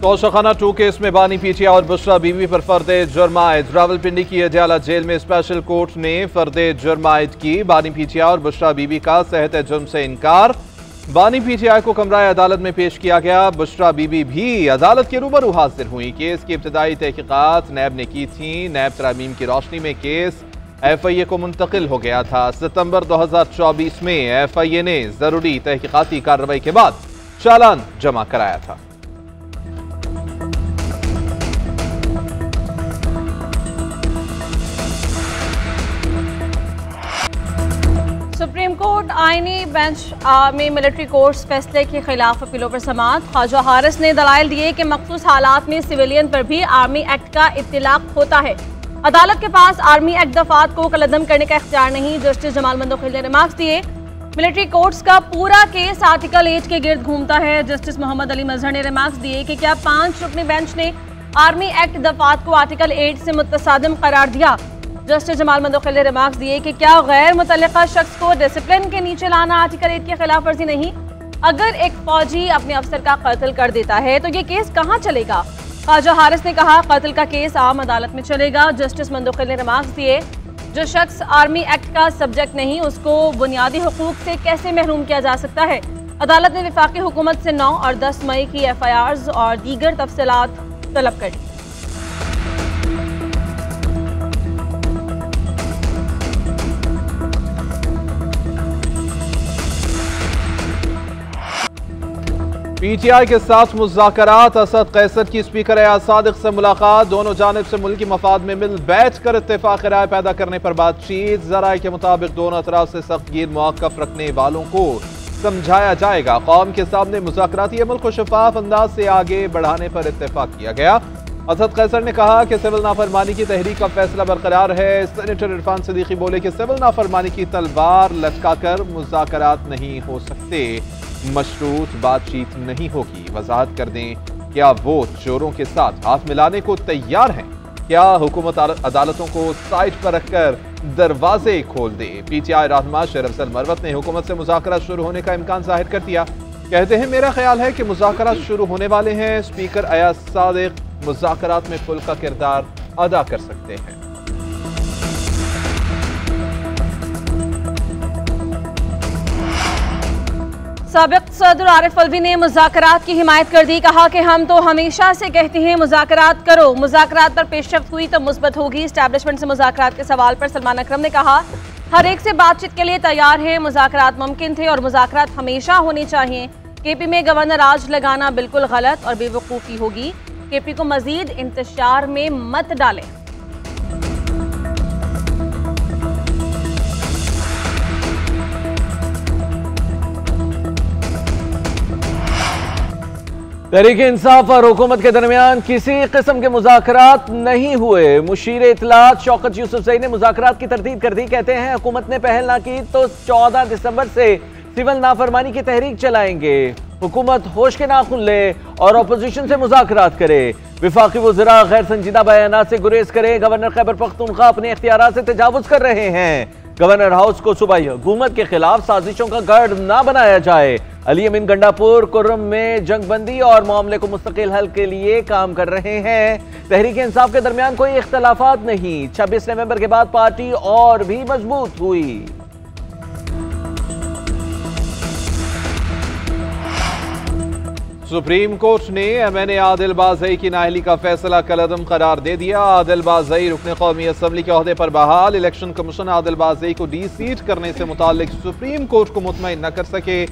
Toshakhana 2 case में बानी पीटिया और बुशरा बीबी पर फर्दे जुर्मायद। रावलपिंडी की अडयाला जेल में स्पेशल कोर्ट ने फर्दे जुर्मायद की। बानी पीटिया और बुशरा बीबी का सेहत जुर्म से इनकार। बानी पीटीआई को कमराए अदालत में पेश किया गया। बुशरा बीबी भी अदालत के रूबरू हाजिर हुई। केस की इब्तदाई तहकीकात नैब ने की थी। नैब तरामीम की रोशनी में केस FIA को मुंतकिल हो गया था। सितंबर 2024 में FIA ने जरूरी तहकीकाती कार्रवाई के बाद चालान जमा कराया था। सुप्रीम कोर्ट आईनी बेंच में मिलिट्री कोर्ट्स फैसले के खिलाफ अपीलों पर समाअत। ख्वाजा हारिस ने दलाइल दिए कि मखसूस हालात में सिविलियन पर भी आर्मी एक्ट का इत्तिलाक होता है। अदालत के पास आर्मी एक्ट दफात को कलअदम करने का इख्तियार नहीं। जस्टिस जमाल मंदोखिल ने रिमार्क्स दिए, मिलिट्री कोर्ट्स का पूरा केस आर्टिकल 8 के गिर्द घूमता है। जस्टिस मोहम्मद अली मजहर ने रिमार्क्स दिए कि क्या 5 रुकनी बेंच ने आर्मी एक्ट दफात को आर्टिकल 8 से मुतसादिम करार दिया। जस्टिस जमाल मंदोखिल ने रिमार्क्स दिए कि क्या गैर मुतल्लिका शख्स को डिसिप्लिन के नीचे लाना आर्टिकल 8 की खिलाफ वर्जी नहीं। अगर एक फौजी अपने अफसर का कत्ल कर देता है तो ये केस कहाँ चलेगा। ख्वाजा हारिस ने कहा, कत्ल का केस आम अदालत में चलेगा। जस्टिस मंदोखिल ने रिमार्क्स दिए, जो शख्स आर्मी एक्ट का सब्जेक्ट नहीं उसको बुनियादी हुकूक से कैसे महरूम किया जा सकता है। अदालत ने वफाकी हुकूमत से 9 और 10 मई की FIRs और दीगर तफसीलात तलब कर दी। PTI के साथ मुज़ाकरात। असद कैसर की स्पीकर एयाज सादिक से मुलाकात। दोनों जानिब से मुल्की मफाद में मिल बैठ कर इत्तेफाक राय पैदा करने पर बातचीत। जराये के मुताबिक दोनों अतराफ से सख्तगीर मौक़िफ़ रखने वालों को समझाया जाएगा। कौम के सामने मुज़ाकराती अमल को शफाफ अंदाज से आगे बढ़ाने पर इत्तेफाक किया गया। असद कैसर ने कहा कि सिविल नाफरमानी की तहरीक का फैसला बरकरार है। सेनेटर इरफान सिद्दीकी बोले कि सिविल नाफरमानी की तलवार लटकाकर मुज़ाकरात नहीं हो सकते, मशरूत बातचीत नहीं होगी। वजाहत कर दें, क्या वो चोरों के साथ हाथ मिलाने को तैयार हैं? क्या हुकूमत अदालतों को साइट पर रखकर दरवाजे खोल दे? PTI रहनुमा शेर अफजल मरवत ने हुकूमत से मुज़ाकरात शुरू होने का इम्कान जाहिर कर दिया। कहते हैं, मेरा ख्याल है कि मुज़ाकरात शुरू होने वाले हैं। स्पीकर एयाज सादिक मुज़ाकरात में पुल का किरदार अदा कर सकते हैं। साबिक सदर आरिफ अलवी ने मुज़ाकरात की हिमायत कर दी। कहा कि हम तो हमेशा से कहते हैं मुज़ाकरात करो, मुज़ाकरात पर पेशरफ्त हुई तो मुस्बत होगी। एस्टैब्लिशमेंट से मुज़ाकरात के सवाल पर सलमान अकरम ने कहा, हर एक से बातचीत के लिए तैयार है। मुज़ाकरात मुमकिन थे और मुज़ाकरात हमेशा होने चाहिए। KP में गवर्नर राज लगाना बिल्कुल गलत और बेवकूफ़ी होगी। KP को मजीद इंतशार में मत डालें। तहरीक इंसाफ और हुकूमत के दरमियान किसी किस्म के मुज़ाकरात नहीं हुए। मुशीर इत्तलात शौकत यूसुफजई ने मुज़ाकरात की तरदीद कर दी। कहते हैं, हुकूमत ने पहल ना की तो 14 दिसंबर से सिविल नाफरमानी की तहरीक चलाएंगे। हुकूमत होश के नाखुन ले और अपोजिशन से मुज़ाकरात करे। विफाकी वज़रा गैर संजीदा बयानात से गुरेज करे। गवर्नर खैबर पख्तूनख्वा अपने इख्तियारात से तजावुज़ कर रहे हैं। गवर्नर हाउस को सूबाई हुकूमत के खिलाफ साजिशों का गढ़ ना बनाया जाए। अली अमीन गंडापुर कुर्रम में जंगबंदी और मामले को मुस्तकिल हल के लिए काम कर रहे हैं। तहरीक इंसाफ के दरमियान कोई इख्तलाफात नहीं। 26 नवंबर के बाद पार्टी और भी मजबूत हुई। सुप्रीम कोर्ट ने MNA आदिल बाज़ई की नाअहली का फैसला कलअदम करार दे दिया। आदिल बाज़ई रुकने कौमी असम्बली के ओहदे पर बहाल। इलेक्शन कमीशन आदिल बाज़ई को डीसीट करने से मुतालिक सुप्रीम कोर्ट को मुतमईन न कर सके।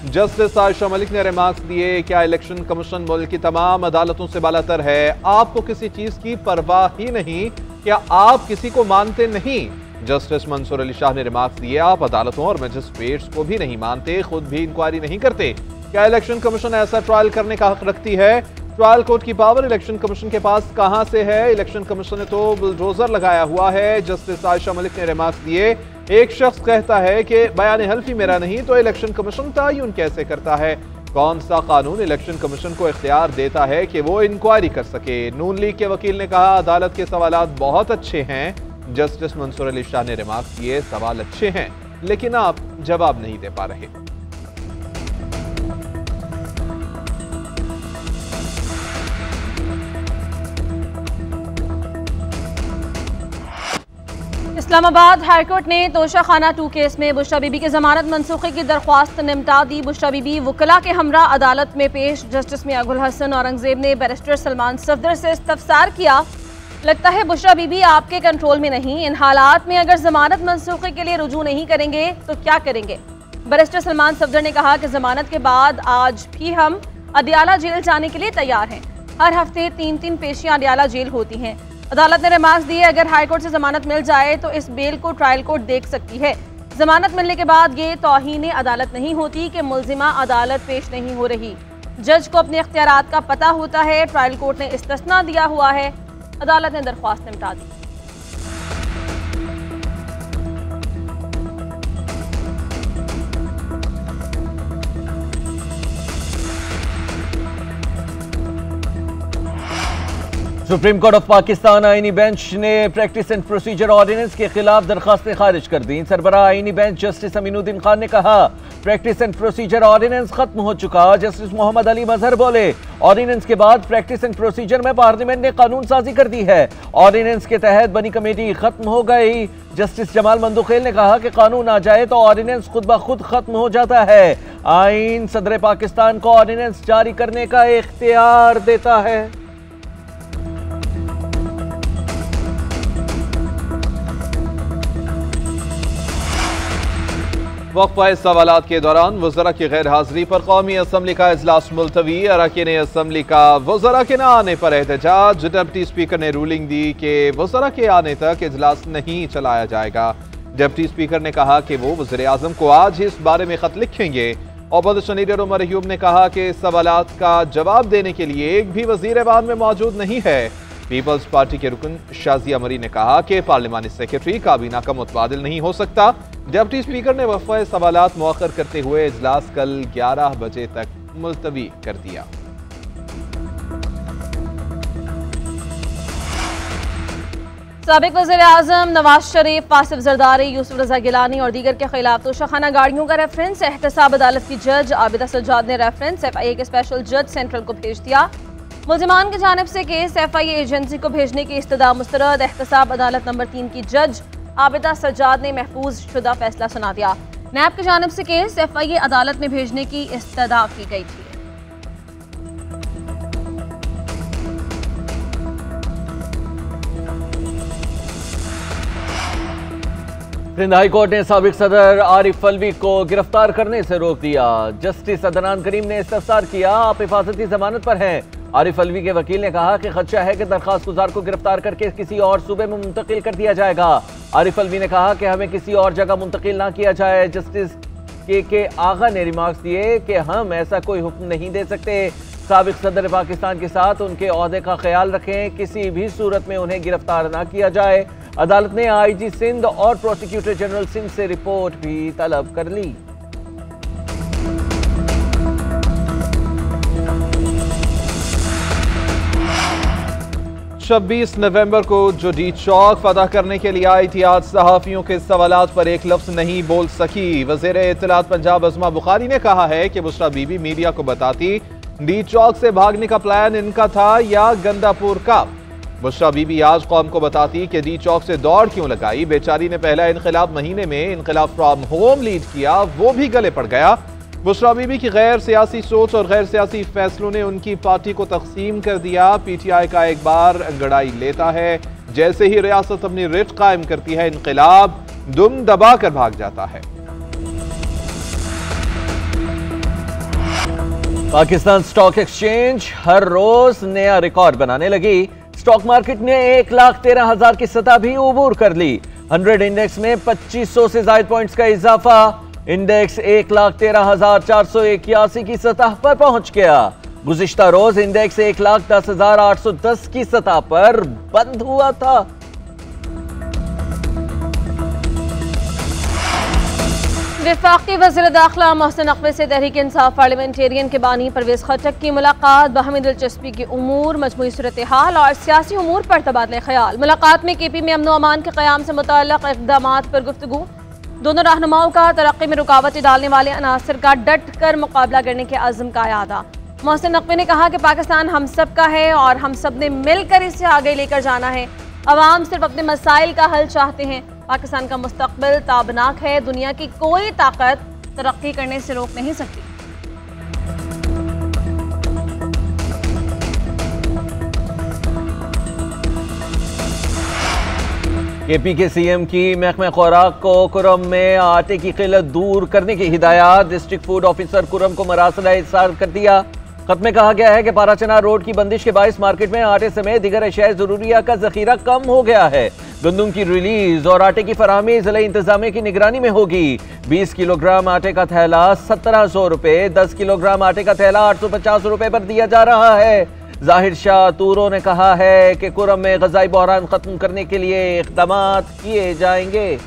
जस्टिस आयशा मलिक ने रिमार्क्स दिए, क्या इलेक्शन कमीशन मुल्क की तमाम अदालतों से बालातर है? आपको किसी चीज की परवाह ही नहीं? क्या आप किसी को मानते नहीं? जस्टिस मंसूर अली शाह ने रिमार्क्स दिए, आप अदालतों और मजिस्ट्रेट्स को भी नहीं मानते, खुद भी इंक्वायरी नहीं करते। क्या इलेक्शन कमीशन ऐसा ट्रायल करने का हक रखती है? ट्रायल कोर्ट की पावर इलेक्शन कमीशन के पास कहां से है? इलेक्शन कमीशन ने तो बुलडोजर लगाया हुआ है। जस्टिस आयशा मलिक ने रिमार्क्स दिए, एक शख्स कहता है कि बयान हल्फी मेरा नहीं तो इलेक्शन कमीशन तयन कैसे करता है? कौन सा कानून इलेक्शन कमीशन को इख्तियार देता है कि वो इंक्वायरी कर सके? नून लीग के वकील ने कहा, अदालत के सवालात बहुत अच्छे हैं। जस्टिस मंसूर अली शाह ने रिमार्क्स किए, सवाल अच्छे हैं लेकिन आप जवाब नहीं दे पा रहे। इस्लामाबाद हाईकोर्ट ने तोशाखाना 2 केस में बुशरा बीबी की जमानत मनसूखी की दरख्वास्त निपटा दी। बुशरा बीबी वकला के हमरा अदालत में पेश। जस्टिस मियां गुल हसन औरंगजेब ने बैरिस्टर सलमान सफदर से इस्तफसार किया, लगता है बुशरा बीबी आपके कंट्रोल में नहीं, इन हालात में अगर जमानत मनसूखी के लिए रुजू नहीं करेंगे तो क्या करेंगे। बैरिस्टर सलमान सफदर ने कहा कि जमानत के बाद आज भी हम अदियाला जेल जाने के लिए तैयार हैं। हर हफ्ते 3-3 पेशियां अदियाला जेल होती हैं। अदालत ने रिमार्क्स दिए, अगर हाईकोर्ट से जमानत मिल जाए तो इस बेल को ट्रायल कोर्ट देख सकती है। जमानत मिलने के बाद ये तौहीन अदालत नहीं होती कि मुल्जिमा अदालत पेश नहीं हो रही। जज को अपने इख्तियारात का पता होता है। ट्रायल कोर्ट ने इस्तिस्ना दिया हुआ है। अदालत ने दरख्वास्त निपटा दी। सुप्रीम कोर्ट ऑफ पाकिस्तान आईनी बेंच ने प्रैक्टिस एंड प्रोसीजर ऑर्डिनेंस के खिलाफ दरखास्तें खारिज कर दी। सरबराह आईनी बेंच जस्टिस अमीनुद्दीन खान ने कहा, प्रैक्टिस एंड प्रोसीजर ऑर्डिनेंस खत्म हो चुका। जस्टिस मोहम्मद अली मजहर बोले, ऑर्डिनेंस के बाद प्रैक्टिस एंड प्रोसीजर में पार्लियामेंट ने कानून साजी कर दी है। ऑर्डिनेंस के तहत बनी कमेटी खत्म हो गई। जस्टिस जमाल मंदुखेल ने कहा कि कानून आ जाए तो ऑर्डिनेंस खुद ब खुद खत्म हो जाता है। आईन सदर पाकिस्तान को ऑर्डिनेंस जारी करने का इख्तियार देता है। वक्फा सवालात के दौरान वज़रा की गैर हाजिरी पर कौमी असम्बली का इजलास मुलतवी। अरकान असम्बली का वज़रा के न आने पर एहतजाज। डिप्टी स्पीकर ने रूलिंग दी कि वज़रा के आने तक इजलास नहीं चलाया जाएगा। डिप्टी स्पीकर ने कहा कि वो वज़ीर आज़म को आज ही इस बारे में खत लिखेंगे। अपोजिशन लीडर उमर अयूब ने कहा कि सवालात का जवाब देने के लिए एक भी वज़ीर ऐवान में मौजूद नहीं है। पीपल्स पार्टी के रुकन शाजिया मरी ने कहा कि पार्लिमानी सेक्रेटरी काबीना का मुतबादिल नहीं हो सकता। डिप्टी स्पीकर ने वफ़ा सवालात मौखर करते हुए इजलास कल 11 बजे तक मुलतवी कर दिया। साबिक वज़ीर आज़म नवाज शरीफ, आसिफ जरदारी, यूसुफ रजा गिलानी और दीगर के खिलाफ तोशाखाना गाड़ियों का रेफरेंस एहतसाब अदालत की जज आबिदा सज्जाद ने रेफरेंस FIA के स्पेशल जज सेंट्रल को भेज दिया। मुल्जिमान की जानिब से केस FIA एजेंसी को भेजने की इस्तदा मुस्तरद। एहतसाब अदालत नंबर 3 की जज आबिदा सज्जाद ने महफूज शुदा फैसला सुना दिया। नैब की जानिब से केस FIA अदालत में भेजने की इस्तदा की गई थी। सिंध हाई कोर्ट ने साबिक सदर आरिफ अलवी को गिरफ्तार करने से रोक दिया। जस्टिस अदनान करीम ने इस्तफसार किया, आप हिफाजती जमानत पर हैं। आरिफ अलवी के वकील ने कहा कि खदशा है कि दरखास्त गुजार को गिरफ्तार करके किसी और सूबे में मुंतकिल कर दिया जाएगा। आरिफ अलवी ने कहा कि हमें किसी और जगह मुंतकिल ना किया जाए। जस्टिस के आगा ने रिमार्क्स दिए कि हम ऐसा कोई हुक्म नहीं दे सकते। साबिक सदर पाकिस्तान के साथ उनके ओहदे का ख्याल रखें, किसी भी सूरत में उन्हें गिरफ्तार ना किया जाए। अदालत ने IG सिंध और प्रोसिक्यूटर जनरल सिंध से रिपोर्ट भी तलब कर ली। छब्बीस नवंबर को जो डी चौक फतह करने के लिए आई थी, आज सहाफियों के सवालात पर एक लफ्ज नहीं बोल सकी। वज़ीर इत्तलात पंजाब अज़मा बुखारी ने कहा है कि बुशरा बीबी मीडिया को बताती डी चौक से भागने का प्लान इनका था या गंदापुर का। बुशरा बीबी आज कौम को बताती कि डी चौक से दौड़ क्यों लगाई। बेचारी ने पहला इनकलाब महीने में इनकलाब फ्रॉम होम लीड किया, वो भी गले पड़ गया। बुशरा बीबी की गैर सियासी सोच और गैर सियासी फैसलों ने उनकी पार्टी को तकसीम कर दिया। PTI का एक बार अंगड़ाई लेता है, जैसे ही रियासत अपनी रिट कायम करती है, इनकलाब दुम दबा कर भाग जाता है। पाकिस्तान स्टॉक एक्सचेंज हर रोज नया रिकॉर्ड बनाने लगी। स्टॉक मार्केट ने 1,13,000 की सतह भी उबूर कर ली। 100 इंडेक्स में 2500 से ज्यादा पॉइंट्स का इजाफा। इंडेक्स 1,13,481 की सतह पर पहुंच गया। गुज़िश्ता रोज इंडेक्स 1,10,810 की सतह पर बंद हुआ था। वफाकी वज़ीर दाखिला मोहसिन नकवी से तहरीक इंसाफ पार्लियामेंटेरियन के बानी परवेज खट्टक की मुलाकात। बाहमी दिलचस्पी के उमूर, मजमूई सूरत हाल और सियासी उमूर पर तबादले ख्याल। मुलाकात में KP में अमन व अमान के क़याम से मुतल्लक़ इक़दामात पर गुफ्तगू। दोनों रहनुमाओं का तरक्की में रुकावटें डालने वाले अनासर का डट कर मुकाबला करने के अज़्म का यादा। मोहसिन नकवी ने कहा कि पाकिस्तान हम सब का है और हम सब ने मिलकर इसे आगे लेकर जाना है। अवाम सिर्फ अपने मसाइल का हल चाहते हैं। पाकिस्तान का मुस्तकबिल ताबनाक है, दुनिया की कोई ताकत तरक्की करने से रोक नहीं सकती। केपी के सीएम की महकमा खुराक को कुरम में आटे की किल्लत दूर करने की हिदायत। डिस्ट्रिक्ट फूड ऑफिसर कुरम को मरासला इरसाल कर दिया। खत में कहा गया है कि पाराचना रोड की बंदिश के बायस मार्केट में आटे समेत दीगर अशियाए जरूरिया का जखीरा कम हो गया है। गंदुम की रिलीज और आटे की फराहमी जिला इंतजामिया की निगरानी में होगी। 20 किलोग्राम आटे का थैला 1700 रुपए, 10 किलोग्राम आटे का थैला 850 रुपए पर दिया जा रहा है। जाहिर शाह तूरो ने कहा है कि कुरम में ग़ज़ाई बहरान खत्म करने के लिए इक़दामात किए जाएंगे।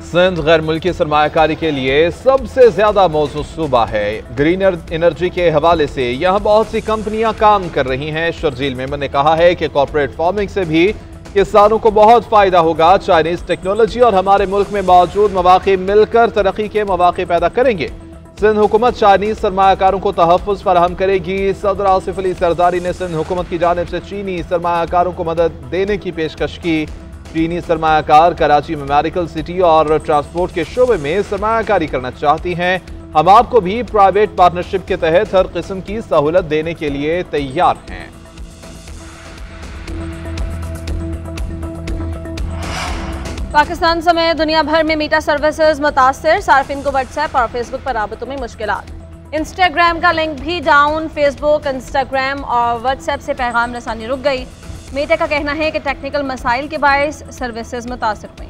सिंध गैर मुल्की सरमायाकारी के लिए सबसे ज्यादा मौजूद सूबा है। ग्रीन एनर्जी के हवाले से यहाँ बहुत सी कंपनियां काम कर रही हैं। शर्जील मेमन ने कहा है कि कॉर्पोरेट फार्मिंग से भी किसानों को बहुत फायदा होगा। चाइनीज टेक्नोलॉजी और हमारे मुल्क में मौजूद मौके मिलकर तरक्की के मौके पैदा करेंगे। सिंध हुकूमत चाइनीज सरमायाकारों को तहफ़्फ़ुज़ फराहम करेगी। सदर आसिफ अली सरदारी ने सिंध हुकूमत की जानिब से चीनी सरमायाकारों को मदद देने की पेशकश की। चीनी सरमायाकार कराची में मेडिकल सिटी और ट्रांसपोर्ट के शोबे में सरमायाकारी करना चाहती हैं। हम आपको भी प्राइवेट पार्टनरशिप के तहत हर किस्म की सहूलत देने के लिए तैयार हैं। पाकिस्तान समेत दुनिया भर में मीटा सर्विसेज मुतासर, सार्फिन को व्हाट्सएप और फेसबुक पर राबतों में मुश्किलात। इंस्टाग्राम का लिंक भी डाउन। फेसबुक, इंस्टाग्राम और व्हाट्सएप से पैगाम रसानी रुक गई। मीटा का कहना है कि टेक्निकल मसाइल के बायस सर्विसेज मुतासर हुई।